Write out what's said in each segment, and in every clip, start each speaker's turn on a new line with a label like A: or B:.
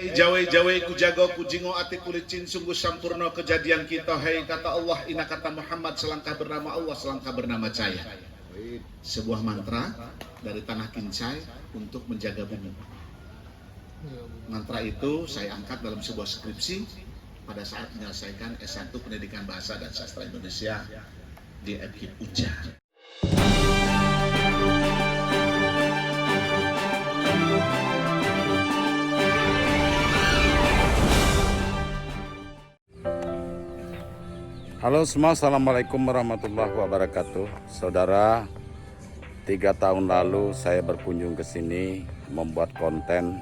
A: Hei jawe-jawe ku jago ku jingo ati kulicin sungguh sampurno kejadian kita. Hei kata Allah, ina kata Muhammad, selangkah bernama Allah, selangkah bernama Cahaya. Sebuah mantra dari tanah Kincai untuk menjaga bumi. Mantra itu saya angkat dalam sebuah skripsi pada saat menyelesaikan S1 Pendidikan Bahasa dan Sastra Indonesia di FKIP UNJA.
B: Halo semua, assalamualaikum warahmatullahi wabarakatuh. Saudara, 3 tahun lalu saya berkunjung ke sini membuat konten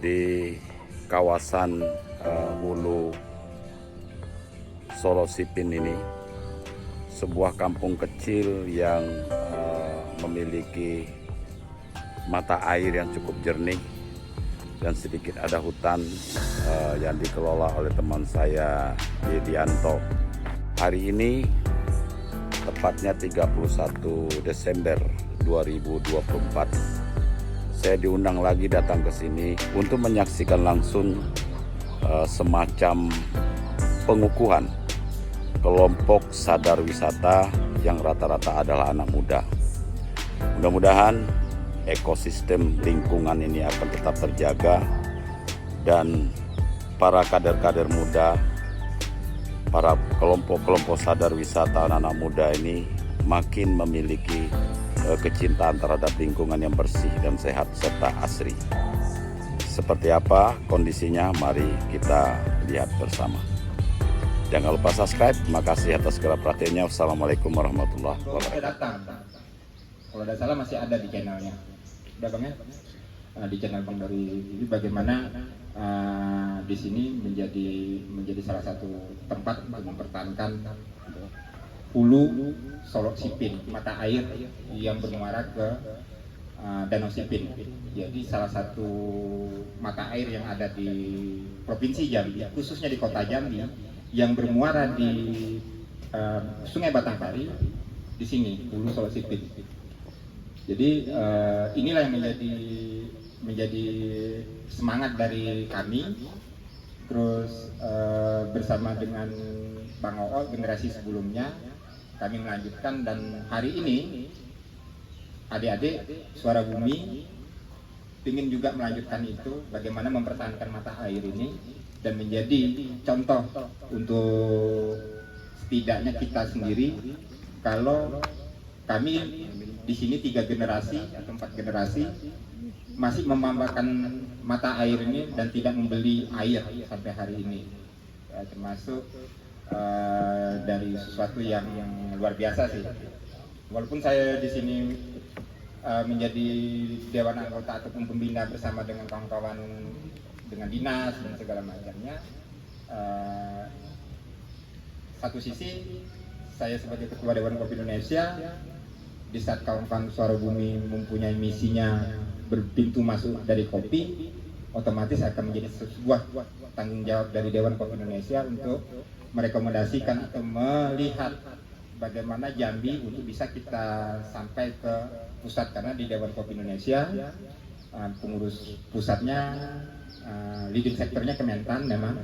B: di kawasan Hulu Solo Sipin ini, sebuah kampung kecil yang memiliki mata air yang cukup jernih dan sedikit ada hutan yang dikelola oleh teman saya Yedianto. Hari ini tepatnya 31 Desember 2024 saya diundang lagi datang ke sini untuk menyaksikan langsung semacam pengukuhan kelompok sadar wisata yang rata-rata adalah anak muda. Mudah-mudahan ekosistem lingkungan ini akan tetap terjaga dan para kader-kader muda, para kelompok-kelompok sadar wisata anak-anak muda ini makin memiliki kecintaan terhadap lingkungan yang bersih dan sehat serta asri. Seperti apa kondisinya, mari kita lihat bersama. Jangan lupa subscribe. Terima kasih atas segala perhatiannya. Wassalamualaikum warahmatullahi wabarakatuh.
C: Kalau tidak salah masih ada di channelnya. Udah Bang ya? Di channel Bang Dori ini bagaimana di sini menjadi salah satu tempat untuk mempertahankan hulu Solo Sipin, mata air yang bermuara ke Danau Sipin. Jadi salah satu mata air yang ada di Provinsi Jambi, khususnya di Kota Jambi, yang bermuara di Sungai Batanghari, di sini hulu Solo Sipin. Jadi inilah yang menjadi semangat dari kami. Terus bersama dengan Bang Oo, generasi sebelumnya kami melanjutkan, dan hari ini adik-adik Suara Bumi ingin juga melanjutkan itu, bagaimana mempertahankan mata air ini dan menjadi contoh untuk setidaknya kita sendiri. Kalau kami di sini 3 generasi atau 4 generasi masih memambakan mata air ini dan tidak membeli air sampai hari ini, termasuk dari sesuatu yang luar biasa sih. Walaupun saya di sini menjadi dewan anggota ataupun pembina bersama dengan kawan-kawan, dengan dinas dan segala macamnya, satu sisi saya sebagai ketua Dewan Kopi Indonesia, di saat kawan-kawan Suara Bumi mempunyai misinya berpintu masuk dari kopi, otomatis akan menjadi sebuah tanggung jawab dari Dewan Kopi Indonesia untuk merekomendasikan atau melihat bagaimana Jambi untuk bisa kita sampai ke pusat, karena di Dewan Kopi Indonesia pengurus pusatnya leading sektornya Kementan memang,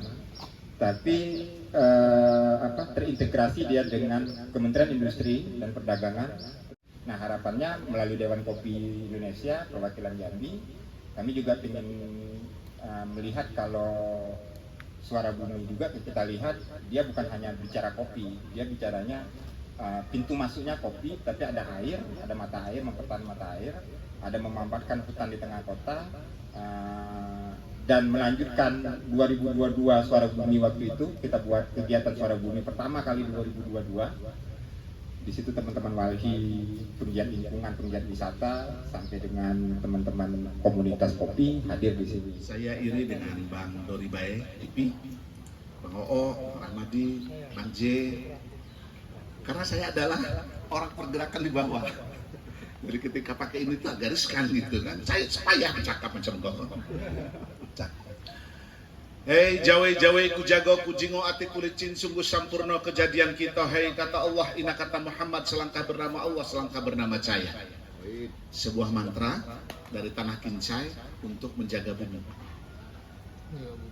C: tapi terintegrasi dia dengan Kementerian Industri dan Perdagangan. Nah, harapannya melalui Dewan Kopi Indonesia perwakilan Jambi, kami juga ingin melihat kalau Suara Bumi juga kita lihat dia bukan hanya bicara kopi, dia bicaranya pintu masuknya kopi, tapi ada air, ada mata air, mempertahankan mata air, ada memamparkan hutan di tengah kota, dan melanjutkan 2022 Suara Bumi. Waktu itu kita buat kegiatan Suara Bumi pertama kali 2022. Di situ teman-teman walhi, penggiat lingkungan, penggiat wisata, sampai dengan teman-teman komunitas kopi hadir di sini.
A: Saya iri dengan Bang Dori Bae, Ipi, Bang Oo, Bang Ahmadi, Bang J, karena saya adalah orang pergerakan di bawah. Jadi ketika pakai ini tuh gariskan gitu kan, saya payah cakap macam kau. Hei jawe-jawe ku jago ku jingo ati kulicin sungguh sampurno kejadian kita. Hei kata Allah, ina kata Muhammad, selangkah bernama Allah, selangkah bernama Cahaya. Sebuah mantra dari tanah Kincai untuk menjaga bumi.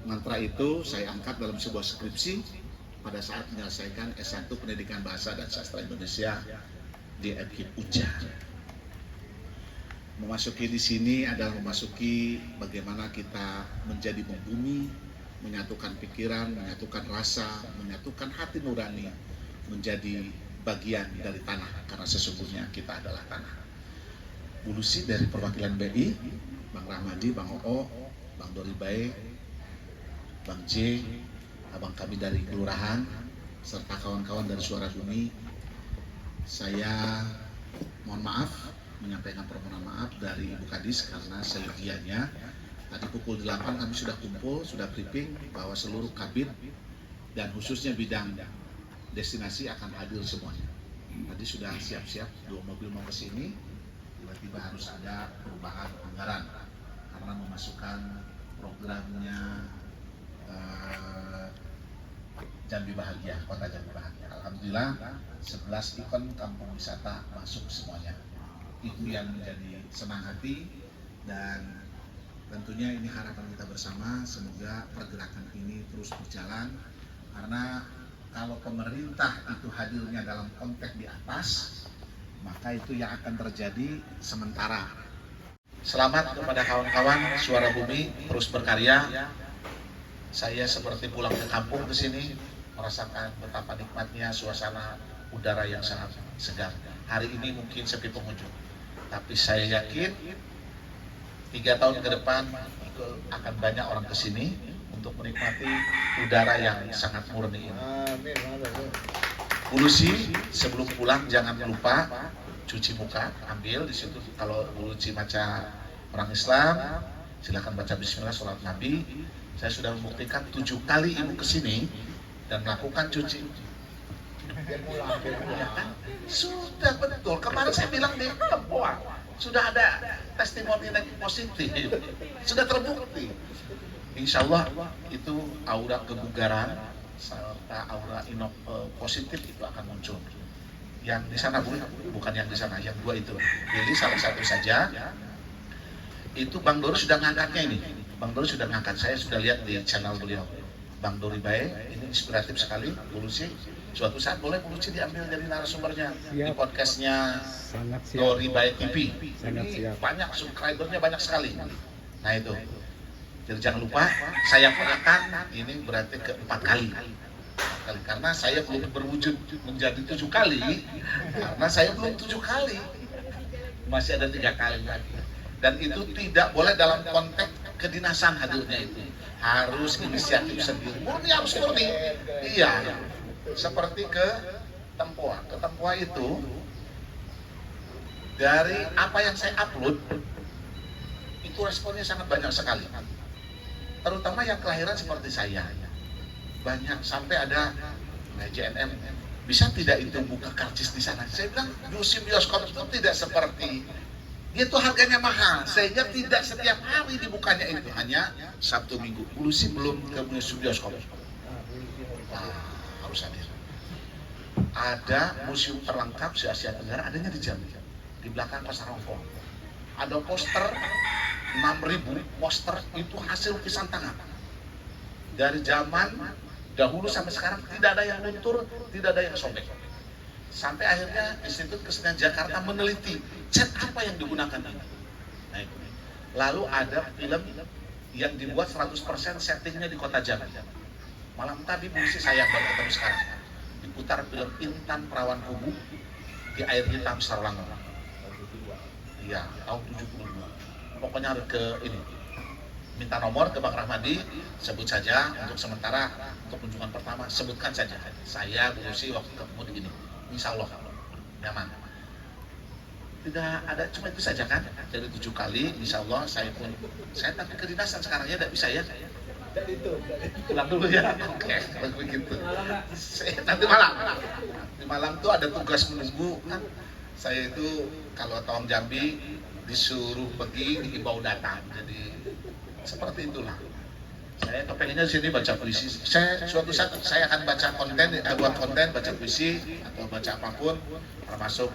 A: Mantra itu saya angkat dalam sebuah skripsi pada saat menyelesaikan S1 Pendidikan Bahasa dan Sastra Indonesia di FKIP UNJA. Memasuki di sini adalah memasuki bagaimana kita menjadi membumi, menyatukan pikiran, menyatukan rasa, menyatukan hati nurani, menjadi bagian dari tanah, karena sesungguhnya kita adalah tanah. Bulusi dari perwakilan BI, Bang Rahmadi, Bang Oo, Bang Dori Bae, Bang J, abang kami dari kelurahan, serta kawan-kawan dari Suara Bumi, saya mohon maaf, menyampaikan permohonan maaf dari Ibu Kadis karena seyogianya tadi pukul 8 kami sudah kumpul, sudah briefing bahwa seluruh kabin dan khususnya bidang destinasi akan hadir semuanya. Tadi sudah siap-siap 2 mobil mau ke sini, tiba-tiba harus ada perubahan anggaran karena memasukkan programnya Jambi Bahagia, Kota Jambi Bahagia. Alhamdulillah 11 event kampung wisata masuk semuanya. Itu yang menjadi senang hati, dan tentunya ini harapan kita bersama, semoga pergerakan ini terus berjalan, karena kalau pemerintah itu hadirnya dalam konteks di atas, maka itu yang akan terjadi sementara. Selamat kepada kawan-kawan Suara Bumi, terus berkarya. Saya seperti pulang ke kampung ke sini, merasakan betapa nikmatnya suasana udara yang sangat segar. Hari ini mungkin sepi pengunjung, tapi saya yakin 3 tahun ke depan akan banyak orang ke sini untuk menikmati udara yang sangat murni ini. Bulusi sebelum pulang jangan lupa cuci muka, ambil di situ. Kalau bulusi baca orang Islam, silakan baca Bismillah, sholat Nabi. Saya sudah membuktikan 7 kali ibu ke sini dan melakukan cuci. Ya kan? Sudah betul. Kemarin saya bilang di Tempoa sudah ada testimoni positif, sudah terbukti. Insya Allah itu aura kebugaran serta aura positif itu akan muncul. Yang di sana bukan yang di sana, yang 2 itu. Pilih salah satu saja. Itu Bang Dori sudah ngangkatnya ini. Bang Dori sudah ngangkat. Saya sudah lihat di channel beliau. Bang Dori Bae, ini inspiratif sekali. Bulusi, suatu saat boleh Bulusi diambil dari narasumbernya di podcastnya Dori Bae TV. Ini banyak subscribernya, banyak sekali. Nah itu. Jadi jangan lupa, saya akan ini berarti ke-4 kali. Karena saya belum berwujud menjadi 7 kali, karena saya belum 7 kali, masih ada 3 kali lagi. Dan itu tidak boleh dalam konteks kedinasan hadirnya itu, harus inisiatif sendiri. Murni harus murni. Iya, seperti ke Tempoa. Ke Tempoa itu dari apa yang saya upload itu responnya sangat banyak sekali. Terutama yang kelahiran seperti saya. Banyak, sampai ada JNM, bisa tidak itu buka karcis di sana? Saya bilang museum bioskop itu tidak seperti itu, harganya mahal sehingga tidak setiap hari dibukanya, itu hanya Sabtu Minggu. Bulusi belum ke museum bioskop. Harus hadir. Ada museum terlengkap se Asia Tenggara, adanya di Jambi, di belakang Pasar Hongkong. Ada poster 6.000 poster, itu hasil lukisan tangan dari zaman dahulu sampai sekarang, tidak ada yang luntur, tidak ada yang sobek. Sampai akhirnya Institut Kesenian Jakarta meneliti cat apa yang digunakan ini. Nah, itu. Lalu ada film yang dibuat 100% settingnya di kota Jambi. Malam tadi Bulusi saya baru ketemu sekarang, diputar film Intan Perawan Kubu di Air Hitam Sarwango. Iya, tahun 72. Pokoknya harus ke ini, minta nomor ke Bang Rahmadi, sebut saja untuk sementara, untuk kunjungan pertama sebutkan saja saya Bulusi waktu ketemu di ini, insya Allah nyaman. Tidak ada, cuma itu saja kan, dari 7 kali insya Allah. Saya tapi kedinasan sekarang ya tidak bisa ya, pulang dulu ya. Oke, kalau begitu nanti malam tuh ada tugas menunggu kan. Saya itu kalau Tawang Jambi disuruh pergi, diimbau datang, jadi seperti itulah. Saya kepengennya di sini baca puisi. Suatu saat saya akan baca konten, buat konten baca puisi atau baca apapun, termasuk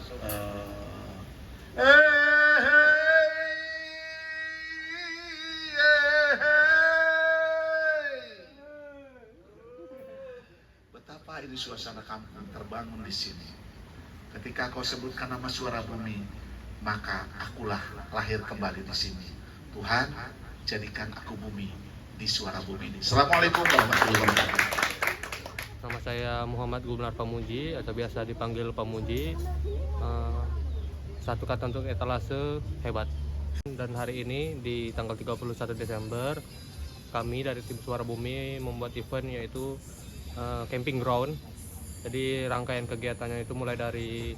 A: ini suasana kampung terbangun di sini. Ketika kau sebutkan nama Suara Bumi, maka akulah lahir kembali di sini. Tuhan, jadikan aku bumi di Suara Bumi ini. Assalamualaikum warahmatullahi wabarakatuh.
D: Nama saya Muhammad Gumelar Pamuji atau biasa dipanggil Pamuji. Satu kata untuk etalase, hebat. Dan hari ini di tanggal 31 Desember kami dari tim Suara Bumi membuat event yaitu camping ground. Jadi rangkaian kegiatannya itu mulai dari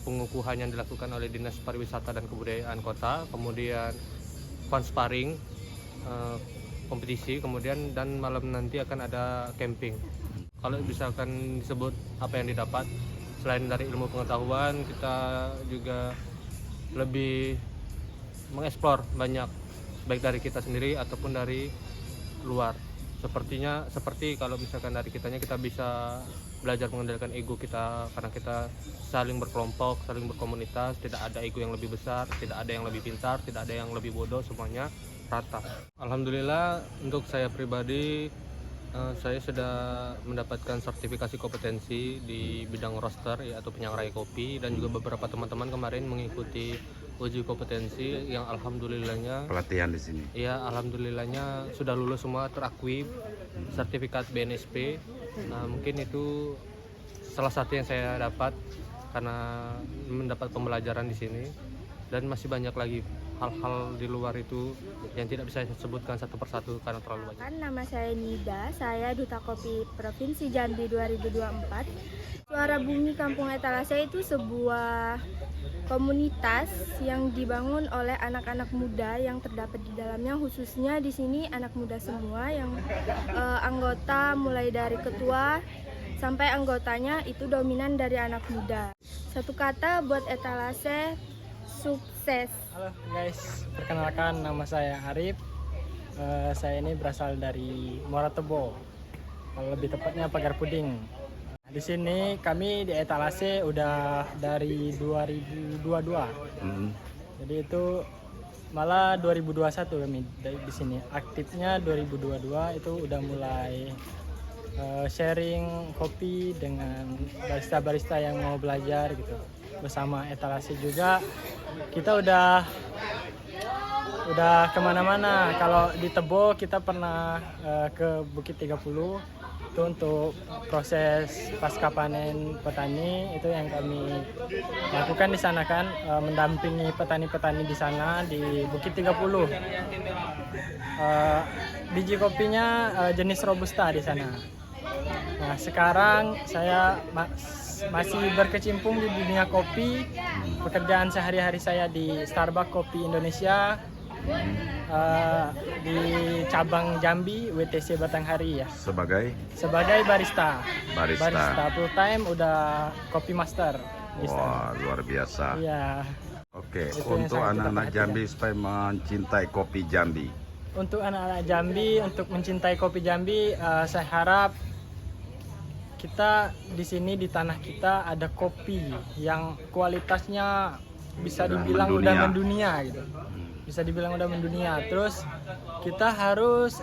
D: pengukuhan yang dilakukan oleh Dinas Pariwisata dan Kebudayaan Kota, kemudian fun sparring, kompetisi, kemudian dan malam nanti akan ada camping. Kalau misalkan disebut apa yang didapat, selain dari ilmu pengetahuan, kita juga lebih mengeksplor banyak, baik dari kita sendiri ataupun dari luar. Seperti kalau misalkan dari kitanya kita bisa belajar mengendalikan ego kita, karena kita saling berkelompok, saling berkomunitas, tidak ada ego yang lebih besar, tidak ada yang lebih pintar, tidak ada yang lebih bodoh, semuanya rata. Alhamdulillah untuk saya pribadi, saya sudah mendapatkan sertifikasi kompetensi di bidang roaster atau penyangrai kopi, dan juga beberapa teman-teman kemarin mengikuti uji kompetensi yang alhamdulillahnya
B: Pelatihan di sini.
D: ya alhamdulillahnya sudah lulus semua, terakui sertifikat BNSP. Nah, mungkin itu salah satu yang saya dapat karena mendapat pembelajaran di sini, dan masih banyak lagi hal-hal di luar itu yang tidak bisa saya sebutkan satu persatu karena terlalu banyak.
E: Nama saya Nida, saya Duta Kopi Provinsi Jambi 2024. Suara Bumi Kampung Etalase itu sebuah komunitas yang dibangun oleh anak-anak muda yang terdapat di dalamnya, khususnya di sini anak muda semua yang anggota mulai dari ketua sampai anggotanya itu dominan dari anak muda. Satu kata buat Etalase, sukses.
F: Halo guys, perkenalkan nama saya Arif. Saya ini berasal dari Muara Tebo, lebih tepatnya Pagar Puding. Di sini kami di Etalase udah dari 2022. Jadi itu malah 2021 kami di sini. Aktifnya 2022 itu udah mulai sharing kopi dengan barista-barista yang mau belajar gitu. Bersama Etalase juga kita udah kemana-mana. Kalau di Tebo kita pernah ke Bukit 30 itu untuk proses pasca panen petani, itu yang kami lakukan di sana kan, mendampingi petani-petani di sana di Bukit 30. Biji kopinya jenis robusta di sana. Nah, sekarang saya masih berkecimpung di dunia kopi. Pekerjaan sehari-hari saya di Starbucks Kopi Indonesia, di cabang Jambi WTC Batanghari ya. Sebagai barista full time, udah kopi master.
B: Wah, luar biasa.
F: Iya.
B: Oke,
F: Itu
B: untuk
F: yang sangat
B: anak-anak
F: kita
B: Jambi supaya mencintai kopi Jambi.
F: Untuk anak-anak Jambi, untuk mencintai kopi Jambi, saya harap kita di sini di tanah kita ada kopi yang kualitasnya bisa dibilang udah mendunia gitu. Bisa dibilang udah mendunia. Terus kita harus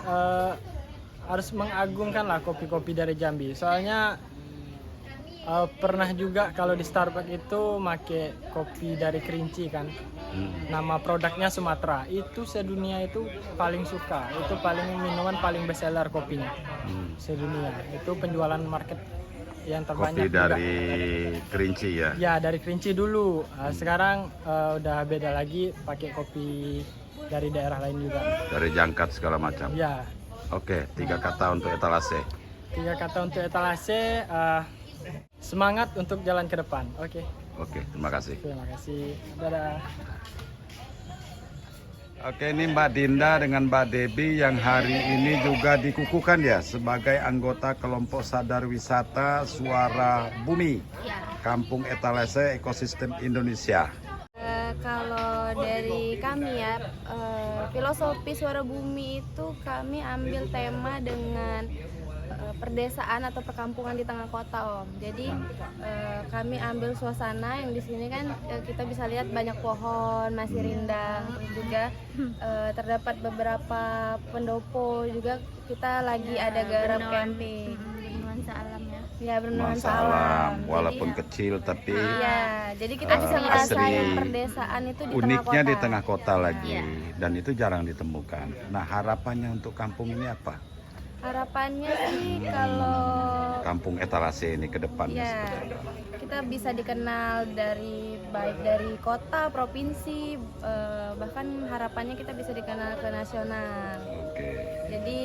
F: mengagungkan lah kopi-kopi dari Jambi. Soalnya pernah juga kalau di Starbucks itu make kopi dari Kerinci kan. Nama produknya Sumatera. Itu sedunia itu paling suka. Itu minuman paling best seller kopinya. Sedunia. Itu penjualan market yang terbanyak.
B: Kopi dari Kerinci ya?
F: Ya, dari Kerinci dulu. Sekarang udah beda lagi, pakai kopi dari daerah lain juga. Dari
B: Jangkat segala macam?
F: Ya.
B: Oke, 3 kata untuk Etalase.
F: 3 kata untuk Etalase, semangat untuk jalan ke depan. Oke,
B: terima kasih.
F: Terima kasih. Dadah.
B: Oke, ini Mbak Dinda dengan Mbak Debi yang hari ini juga dikukuhkan ya sebagai anggota kelompok sadar wisata Suara Bumi, Kampung Etalase Ekosistem Indonesia.
E: Kalau dari kami ya, filosofi Suara Bumi itu kami ambil tema dengan perdesaan atau perkampungan di tengah kota, Om. Jadi kami ambil suasana yang di sini kan kita bisa lihat banyak pohon masih rindang, juga terdapat beberapa pendopo, juga kita lagi ada garap camping, nuansa alamnya. Ya, bernuansa
B: Nuansa alam,
E: Jadi,
B: walaupun kecil tapi
E: iya, jadi kita bisa ngerasain
B: asri.
E: perdesaan itu di
B: uniknya
E: tengah kota.
B: di tengah kota lagi,
E: Iya.
B: dan itu jarang ditemukan. Nah, harapannya untuk kampung ini apa?
E: Harapannya sih kalau
B: Kampung etalase ini ke depannya
E: ya
B: seperti apa?
E: kita bisa dikenal dari baik dari kota, provinsi, bahkan harapannya kita bisa dikenal ke nasional.
B: Oke.
E: Jadi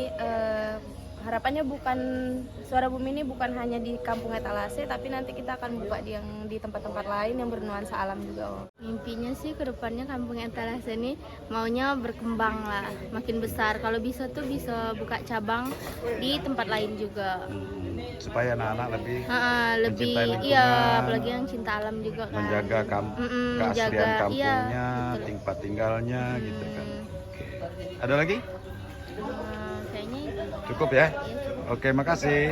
E: harapannya bukan Suara Bumi ini bukan hanya di Kampung Etalase, tapi nanti kita akan buka di tempat-tempat lain yang bernuansa alam juga. Om. Mimpinya sih ke depannya Kampung Etalase ini maunya berkembang lah, makin besar. Kalau bisa tuh bisa buka cabang di tempat lain juga.
B: Supaya anak-anak lebih
E: Lebih
B: mencintai lingkungan,
E: iya, apalagi yang cinta alam juga kan.
B: menjaga keaslian
E: menjaga,
B: kampungnya,
E: iya, betul.
B: tempat tinggalnya gitu kan. Oke. Ada lagi?
E: Kayaknya itu.
B: Cukup ya?
E: Iya, cukup.
B: Oke, makasih.